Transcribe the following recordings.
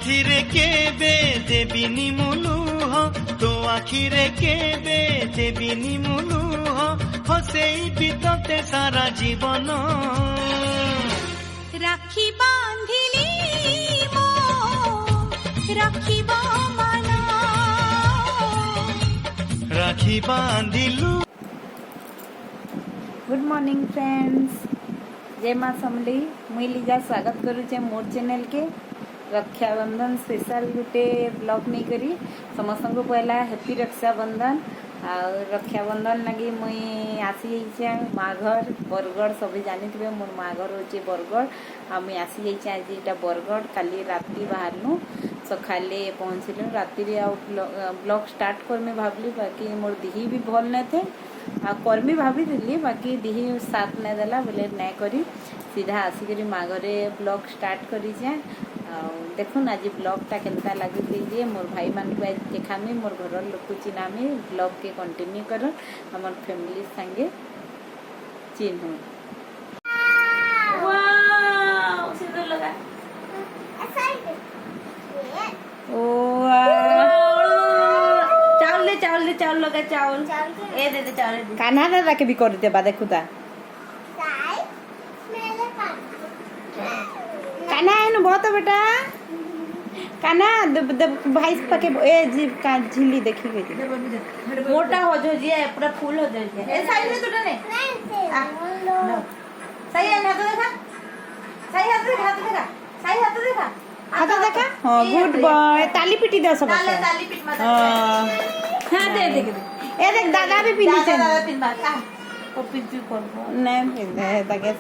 ଆଖିରେ କେବେ ଦେବିନି ମୁଁ ଲୁହ, ତୋ ଆଖିରେ କେବେ ଦେବିନି ମୁଁ ଲୁହ, ହସେଇବି ତତେ ସାରା ଜୀବନ। ରାକ୍ଷୀ ବାନ୍ଧିଲି ମୋ ରଖିବ ମନ, ରାକ୍ଷୀ ବାନ୍ଧିଲୁ। गुड मॉर्निंग फ्रेंड्स, जय माँ समली। मुई लीजा स्वागत करुचे मोर चैनल के रक्षाबंधन स्पेशल गोटे ब्लॉग नहीं करी समस्त को पहला हैप्पी रक्षाबंधन। आ रक्षाबंधन लगी मुई आसी जाइए माँ घर बरगढ़, सभी जानी थे मोर माँ घर होचे बरगढ़। आ मुई आसी जाइए आज यहाँ बरगढ़, काली राति बाहरनु सकाले पहुँचलु। राति ब्लॉग स्टार्ट कर मैं भावली, बाकी मोर दिही भी भल नहीं थे आ कर्मी भाभी बाकी दिही साथ नहीं देला बोले नहीं करी, सीधा आसिक माँ घरे ब्लॉग स्टार्ट करी जाए। देखुन आज ब्लॉगटा केनता लगे मोर भाई मान को देखामी, मोर घर लोक चिन्हामी, ब्लॉग के कंटिन्यू कर हमर फैमिली संगे चिन्ह। चावल लगा चावल ए दे चावल कान्हा दादा के भी कर देबा। देखु ता कान्हा है न बहुत बेटा, कान्हा भाई पाके ए जी का झिल्ली देखी गई मोटा हो जो जी पूरा फूल हो जाए। ए साइड में टूटा नहीं सही है ना, तो देखा सही हाथ देखा, सही हाथ देखा, हाथ देखा। हां गुड बॉय, ताली पीटी दे सब। ताली पीट मत। हां दे दे ए देख दादा भी पिनी छे, दादा पिन बा का ओ पिजू करबो नहीं पिने ताके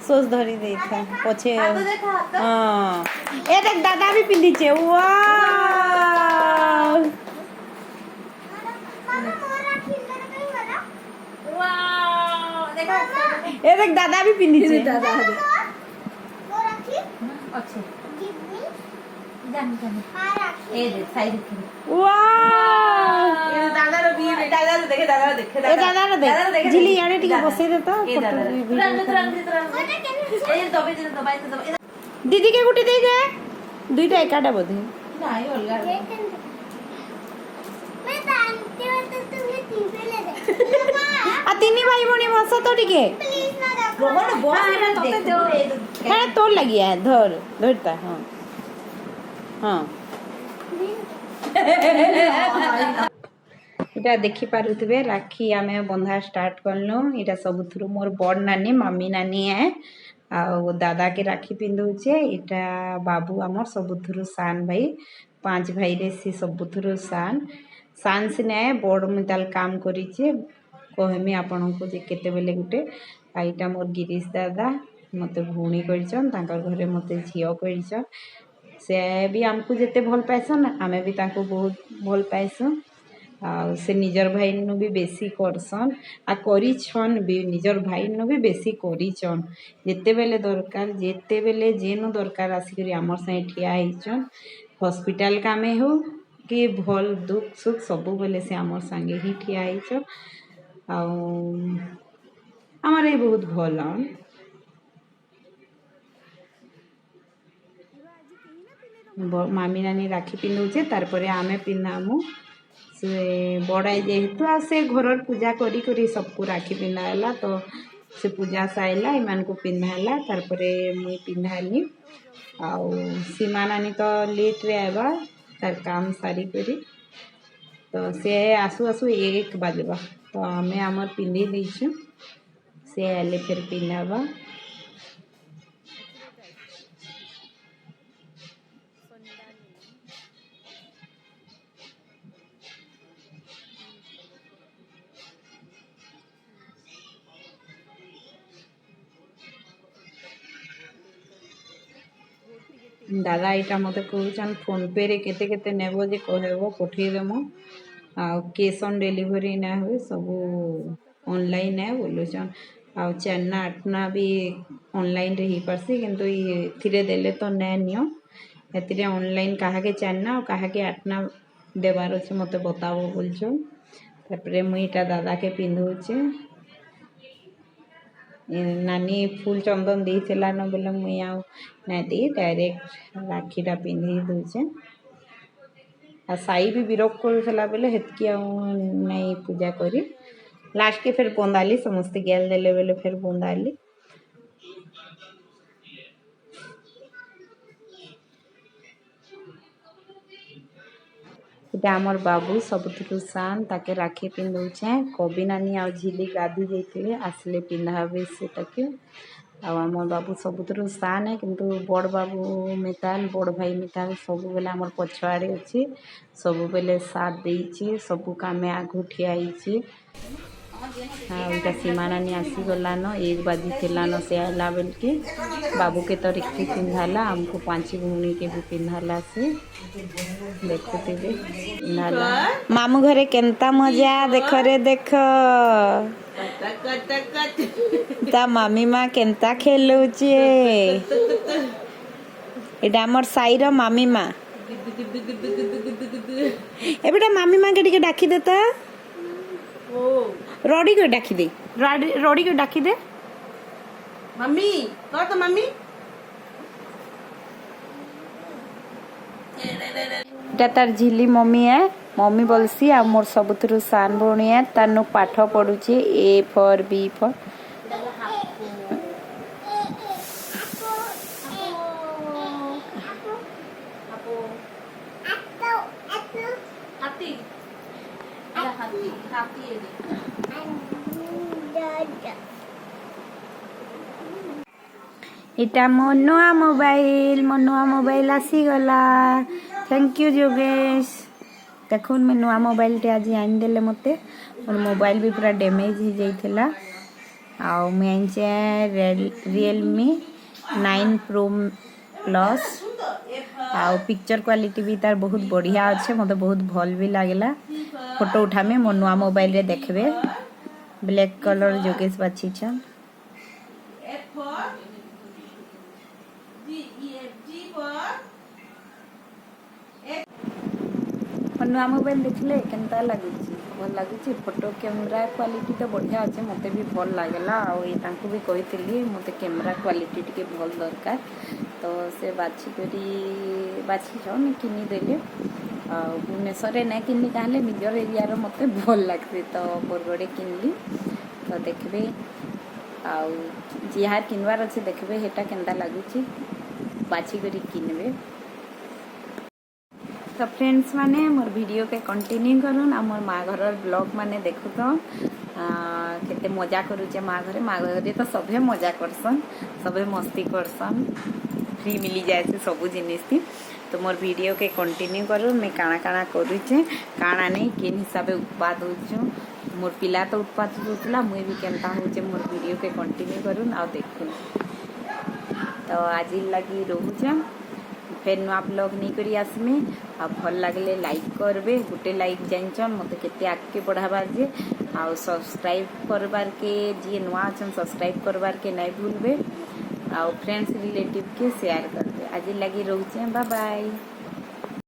सोच धरी दे था पछे। हां ए देख दादा भी पिनी छे। वाओ वाओ देखा ए देख दादा भी पिनी छे। दादा वो राखी अच्छे जान ए दे साइड की। वाओ ये दादा रो भी बेटा, दादा रो देखे, दादा रो देखे, दादा रो देख झिली याने टिके बसै दे तो फोटो ए दबे दबाई तो दबाई दीदी के गुटी दे दे दुईटा एकाटा बोधे नाही अलगा मैं जानती हूं तो तुम्हें तीन ले दे आ तीन भाई बणी बस तो टिके प्लीज ना देखो रोहन बस ना तोते दो है तोर लगिया है धर धरता। हां हां इटा देखि पारुथबे राखी आमे बंधा स्टार्ट करलो। इटा सबुथुरु मोर बड़ नानी मामी नानी है आ दादा के राखी पिंदुचे। इटा बाबू आमर सबुथुरु सान भाई, 5 भाई रे से सबुथुरु सान से ने बड़ मुताल काम करिचे। कहमी आपन को जे केते बेले गुटे आइटा मोर गिरीश दादा मते भूणी करछन, तांकर घरे मते झियो करछन। से भी आमको जिते भल पाइसन आमे भी तांको बहुत भल पाइसु। आ से निजर भाई नु भी बेसी करसन आ करिछन भी, निजर भाई नु भी बेसी करिछन। जेते बेले दरकार जेते बेले जेनु दरकार आसिकरी आमर सही ठिया हिचन। हॉस्पिटल कामे हो कि भल दुख सुख सब बेले से आमर संगे ही ठिया हिचन। आ हमारे बहुत भल मामी नानी राखी पिंधुचे, तारपरे आमे पिंधामु। से बड़ाई जेहेतु आ से घर पूजा करी करी सबको राखी पिंधाला, तो से पूजा साइला ईमान को पिंधाला, तारपरे मुई पिंधाली। आउ सीमा नानी तो लेट रे आबा तार काम सारी करी, तो से आसु आसु 1 बाजबा, तो आमे हमर पिंधी दीछु। से आले फिर पिंधाबा। दादा यहाँ मत कहन फोन पे रे केते केते नेबो जे कहबो पठे देमो। आ कैश ऑन डिलीवरी ना हुए, सब ऑनलाइन है बोलुछन। आ चेन्ना आटना भी ऑनलाइन रे ही परसी, किंतु ये थिरे देले तो नै नियो एतिरे ऑनलाइन काहा के चेन्ना और काहा के आटना देबार अछि मते बताबो बोलछन। तापरे मुईटा दादा के पिंधुचे। नानी फूल चंदन देला न बोले मुई आउ नहीं दे डायरेक्ट राखीटा पिंधि दूचे आ साई भी विरोध करूला बोले हेतकी नहीं पूजा करी लास्ट के फिर बंधाली समस्ते गेल देले बोले फिर बंधाली इटा आमर बाबू सबुठू सान ताके राखी पिंधौचे कवि नानी आ झिली गाधी जाइए आसले पिंधाबे से आमर बाबू सबुठू सान है किंतु बड़ बाबू मिताल बड़ भाई मिताल सब बेले आमर पछुआड़े अच्छे सब बेले साथ देइछि सब कामे आगु ठियाइछि आईटा सीमा नानी आसीगलान 1 बाजी थिलान से आला बेल के बाबू के तो रिक्ति पिंधाला हमको 5 भूमि के भी पिंधाला से देखते पिंधाला मामू घरे केंता मजा देख रे देख ता मामी माँ केंता खेलुचे एटा हमर साईर मामी माँ ए बेटा मामी माँ के टिके डाकी देता रोडी को डाकी दे रोडी को डाकी दे मम्मी कह तो मम्मी तार झिली मम्मी है मम्मी बोलसी आ मोर सबुथुरु सान भौणी है तानु पाठ पढुची ए फॉर बी फॉर इटा मनुआ मोबाइल आसीगला थैंक यू योगेश देखुन मैं नुआ मोबाइल टे आज आन देले मते और मोबाइल भी पूरा डैमेज हो जाइथिला आ मैं Realme 9 Pro Plus आ पिक्चर क्वालिटी भी तार बहुत बढ़िया अच्छे मते बहुत भल भी लागला फोटो उठामे मो नुआ मोबाइल रे देखबे ब्लैक कलर जोगेश बाछी छ नुआ मोबाइल देखले केनता लागुची भल लागुची फोटो कैमरा क्वालिटी तो बढ़िया अच्छे मते भी भल लागला आ तांको भी कहितली मते कैमरा क्वालिटी टिके भल दरकार तो से बाछी छ मैं किनी देले भुवनेश्वर नहीं किनली ताहले निजर एरिया रो मते भल लागते तो बरगड़े किनली तो देखबे आ जिहार किनवार अच्छे देखबे हेटा केनता लागुची बाछी करी किनबे तो फ्रेंड्स माने मोर वीडियो के कंटिन्यू करूँ आ मोर माँ घर ब्लॉग माने देखु तो केते मजा करूचे माँ घरे तो सभे मजा करसन सभे मस्ती करसन फ्री मिली जाए से सबू जिनिस थी तो मोर वीडियो के कंटिन्यू करूँ मैं काଣା काଣା करूचे काଣା नहीं केन हिसाब उत्पाद होचु मोर पिला तो उत्पाद होतला मुई भी केनता होचे मोर वीडियो के कंटिन्यू करूँ आ देखूँ तो आज लगी रोचे फिर नुआ ब्लॉग नहीं करी आसमे आ भल लगले लाइक करबे गोटे लाइक जानछन मते केते आगे बढ़ाबार जे आ सब्सक्राइब करबार के जी नुआ अछन सब्सक्राइब करबार के नहीं भूलबे आ फ्रेंड्स रिलेटिव के शेयर करबे आज लगी रहउचे बाय बाय।